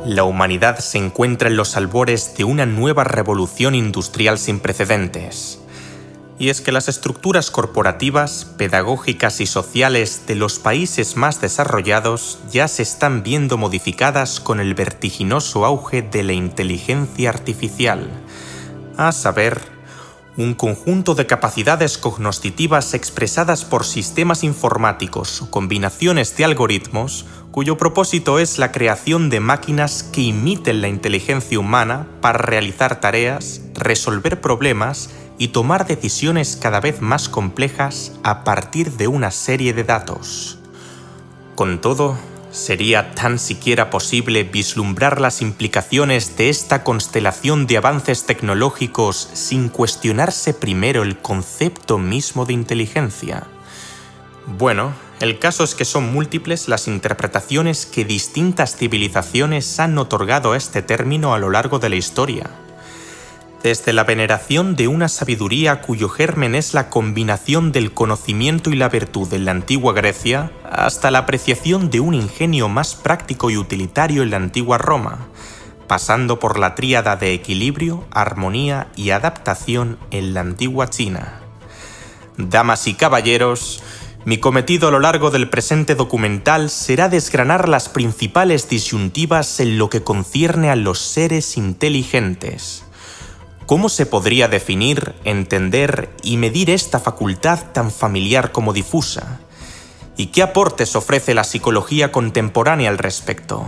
La humanidad se encuentra en los albores de una nueva revolución industrial sin precedentes. Y es que las estructuras corporativas, pedagógicas y sociales de los países más desarrollados ya se están viendo modificadas con el vertiginoso auge de la inteligencia artificial, a saber, un conjunto de capacidades cognitivas expresadas por sistemas informáticos o combinaciones de algoritmos cuyo propósito es la creación de máquinas que imiten la inteligencia humana para realizar tareas, resolver problemas y tomar decisiones cada vez más complejas a partir de una serie de datos. Con todo, ¿sería tan siquiera posible vislumbrar las implicaciones de esta constelación de avances tecnológicos sin cuestionarse primero el concepto mismo de inteligencia? Bueno, el caso es que son múltiples las interpretaciones que distintas civilizaciones han otorgado a este término a lo largo de la historia. Desde la veneración de una sabiduría cuyo germen es la combinación del conocimiento y la virtud en la antigua Grecia, hasta la apreciación de un ingenio más práctico y utilitario en la antigua Roma, pasando por la tríada de equilibrio, armonía y adaptación en la antigua China. Damas y caballeros, mi cometido a lo largo del presente documental será desgranar las principales disyuntivas en lo que concierne a los seres inteligentes. ¿Cómo se podría definir, entender y medir esta facultad tan familiar como difusa? ¿Y qué aportes ofrece la psicología contemporánea al respecto?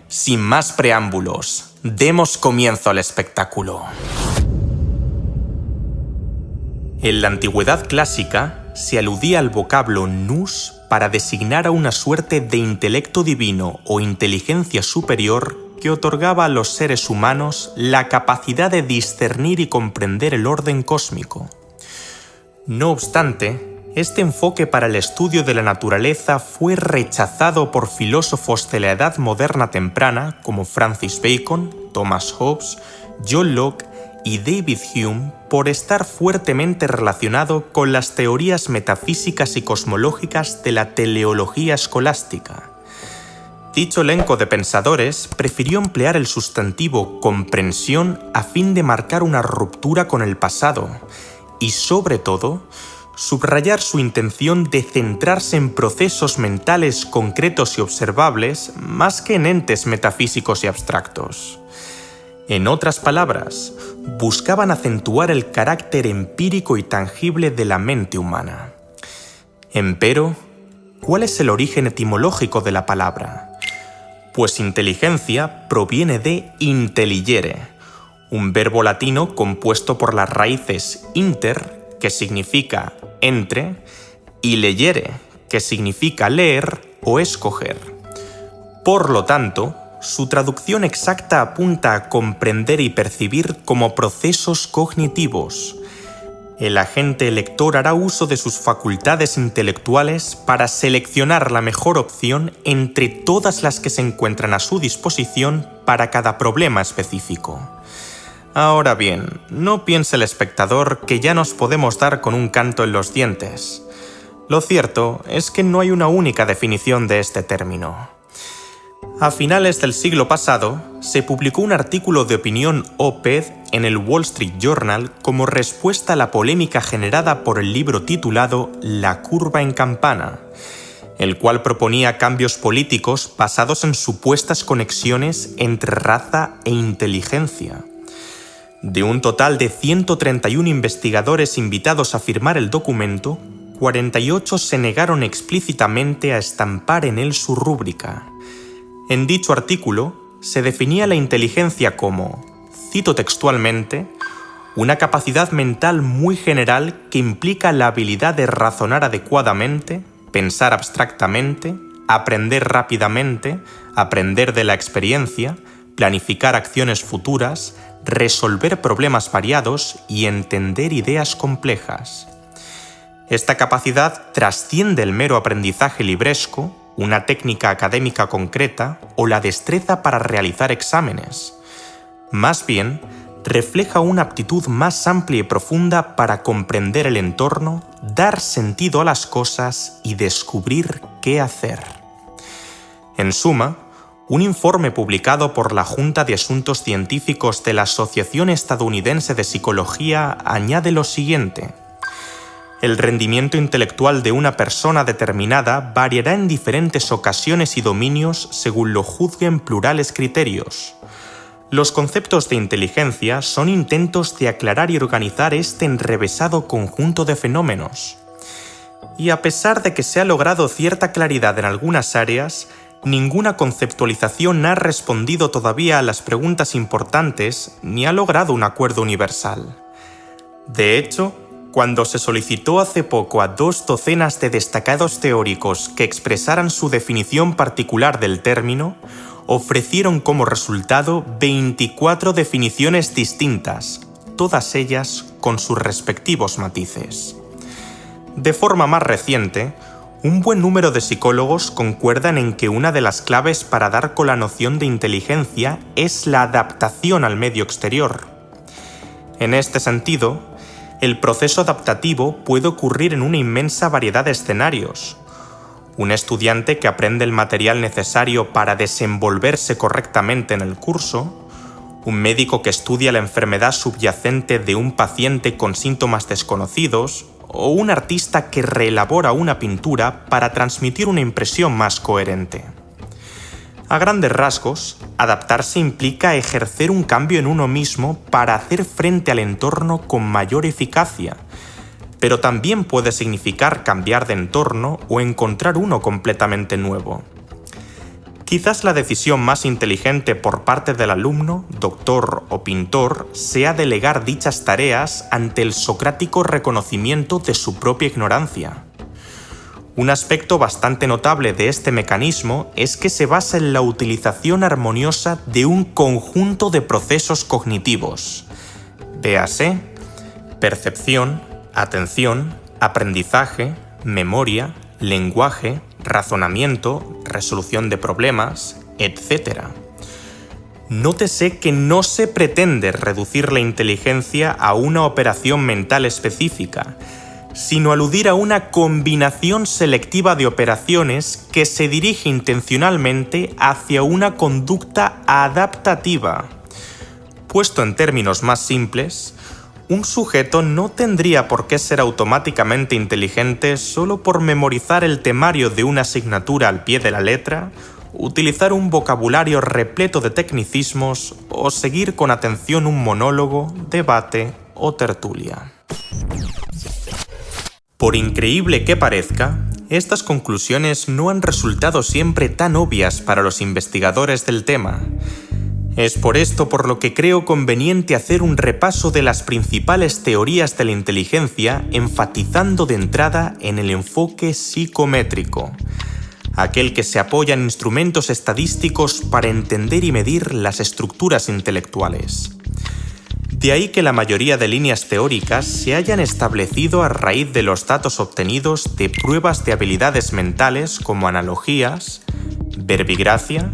Sin más preámbulos, demos comienzo al espectáculo. En la antigüedad clásica, se aludía al vocablo nous para designar a una suerte de intelecto divino o inteligencia superior que otorgaba a los seres humanos la capacidad de discernir y comprender el orden cósmico. No obstante, este enfoque para el estudio de la naturaleza fue rechazado por filósofos de la Edad Moderna temprana como Francis Bacon, Thomas Hobbes, John Locke y David Hume por estar fuertemente relacionado con las teorías metafísicas y cosmológicas de la teleología escolástica. Dicho elenco de pensadores prefirió emplear el sustantivo comprensión a fin de marcar una ruptura con el pasado y, sobre todo, subrayar su intención de centrarse en procesos mentales concretos y observables más que en entes metafísicos y abstractos. En otras palabras, buscaban acentuar el carácter empírico y tangible de la mente humana. Empero, ¿cuál es el origen etimológico de la palabra? Pues inteligencia proviene de intelligere, un verbo latino compuesto por las raíces inter, que significa entre, y legere, que significa leer o escoger. Por lo tanto, su traducción exacta apunta a comprender y percibir como procesos cognitivos. El agente elector hará uso de sus facultades intelectuales para seleccionar la mejor opción entre todas las que se encuentran a su disposición para cada problema específico. Ahora bien, no piense el espectador que ya nos podemos dar con un canto en los dientes. Lo cierto es que no hay una única definición de este término. A finales del siglo pasado, se publicó un artículo de opinión op-ed en el Wall Street Journal como respuesta a la polémica generada por el libro titulado La curva en campana, el cual proponía cambios políticos basados en supuestas conexiones entre raza e inteligencia. De un total de 131 investigadores invitados a firmar el documento, 48 se negaron explícitamente a estampar en él su rúbrica. En dicho artículo, se definía la inteligencia como, cito textualmente, una capacidad mental muy general que implica la habilidad de razonar adecuadamente, pensar abstractamente, aprender rápidamente, aprender de la experiencia, planificar acciones futuras, resolver problemas variados y entender ideas complejas. Esta capacidad trasciende el mero aprendizaje libresco, una técnica académica concreta o la destreza para realizar exámenes. Más bien, refleja una aptitud más amplia y profunda para comprender el entorno, dar sentido a las cosas y descubrir qué hacer. En suma, Un informe publicado por la Junta de Asuntos Científicos de la Asociación Estadounidense de Psicología añade lo siguiente: el rendimiento intelectual de una persona determinada variará en diferentes ocasiones y dominios según lo juzguen plurales criterios. Los conceptos de inteligencia son intentos de aclarar y organizar este enrevesado conjunto de fenómenos. Y a pesar de que se ha logrado cierta claridad en algunas áreas, ninguna conceptualización ha respondido todavía a las preguntas importantes ni ha logrado un acuerdo universal. De hecho, cuando se solicitó hace poco a 2 docenas de destacados teóricos que expresaran su definición particular del término, ofrecieron como resultado 24 definiciones distintas, todas ellas con sus respectivos matices. De forma más reciente, un buen número de psicólogos concuerdan en que una de las claves para dar con la noción de inteligencia es la adaptación al medio exterior. En este sentido, el proceso adaptativo puede ocurrir en una inmensa variedad de escenarios. Un estudiante que aprende el material necesario para desenvolverse correctamente en el curso, un médico que estudia la enfermedad subyacente de un paciente con síntomas desconocidos, o un artista que reelabora una pintura para transmitir una impresión más coherente. A grandes rasgos, adaptarse implica ejercer un cambio en uno mismo para hacer frente al entorno con mayor eficacia, pero también puede significar cambiar de entorno o encontrar uno completamente nuevo. Quizás la decisión más inteligente por parte del alumno, doctor o pintor sea delegar dichas tareas ante el socrático reconocimiento de su propia ignorancia. Un aspecto bastante notable de este mecanismo es que se basa en la utilización armoniosa de un conjunto de procesos cognitivos. Véase: percepción, atención, aprendizaje, memoria, lenguaje, razonamiento, resolución de problemas, etc. Nótese que no se pretende reducir la inteligencia a una operación mental específica, sino aludir a una combinación selectiva de operaciones que se dirige intencionalmente hacia una conducta adaptativa. Puesto en términos más simples, un sujeto no tendría por qué ser automáticamente inteligente solo por memorizar el temario de una asignatura al pie de la letra, utilizar un vocabulario repleto de tecnicismos o seguir con atención un monólogo, debate o tertulia. Por increíble que parezca, estas conclusiones no han resultado siempre tan obvias para los investigadores del tema. Es por esto por lo que creo conveniente hacer un repaso de las principales teorías de la inteligencia, enfatizando de entrada en el enfoque psicométrico, aquel que se apoya en instrumentos estadísticos para entender y medir las estructuras intelectuales. De ahí que la mayoría de líneas teóricas se hayan establecido a raíz de los datos obtenidos de pruebas de habilidades mentales como analogías, verbigracia,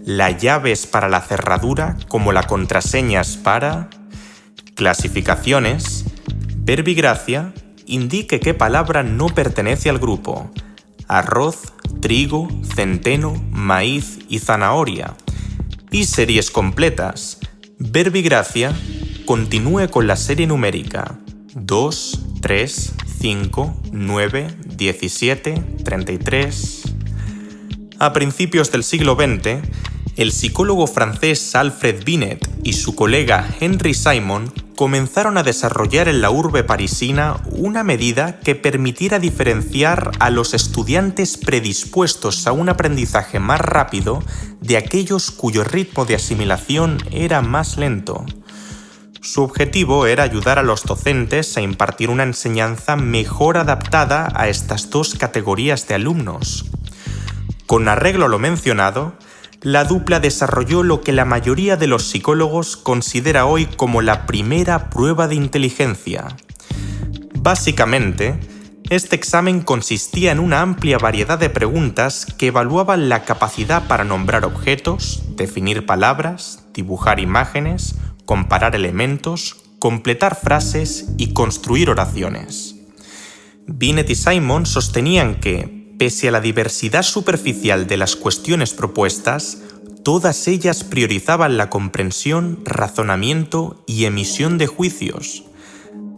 las llaves para la cerradura como las contraseñas para, clasificaciones, verbigracia, indique qué palabra no pertenece al grupo, arroz, trigo, centeno, maíz y zanahoria, y series completas, verbigracia, continúe con la serie numérica 2, 3, 5, 9, 17, 33... A principios del siglo XX, el psicólogo francés Alfred Binet y su colega Henry Simon comenzaron a desarrollar en la urbe parisina una medida que permitiera diferenciar a los estudiantes predispuestos a un aprendizaje más rápido de aquellos cuyo ritmo de asimilación era más lento. Su objetivo era ayudar a los docentes a impartir una enseñanza mejor adaptada a estas dos categorías de alumnos. Con arreglo a lo mencionado, la dupla desarrolló lo que la mayoría de los psicólogos considera hoy como la primera prueba de inteligencia. Básicamente, este examen consistía en una amplia variedad de preguntas que evaluaban la capacidad para nombrar objetos, definir palabras, dibujar imágenes, comparar elementos, completar frases y construir oraciones. Binet y Simon sostenían que, pese a la diversidad superficial de las cuestiones propuestas, todas ellas priorizaban la comprensión, razonamiento y emisión de juicios,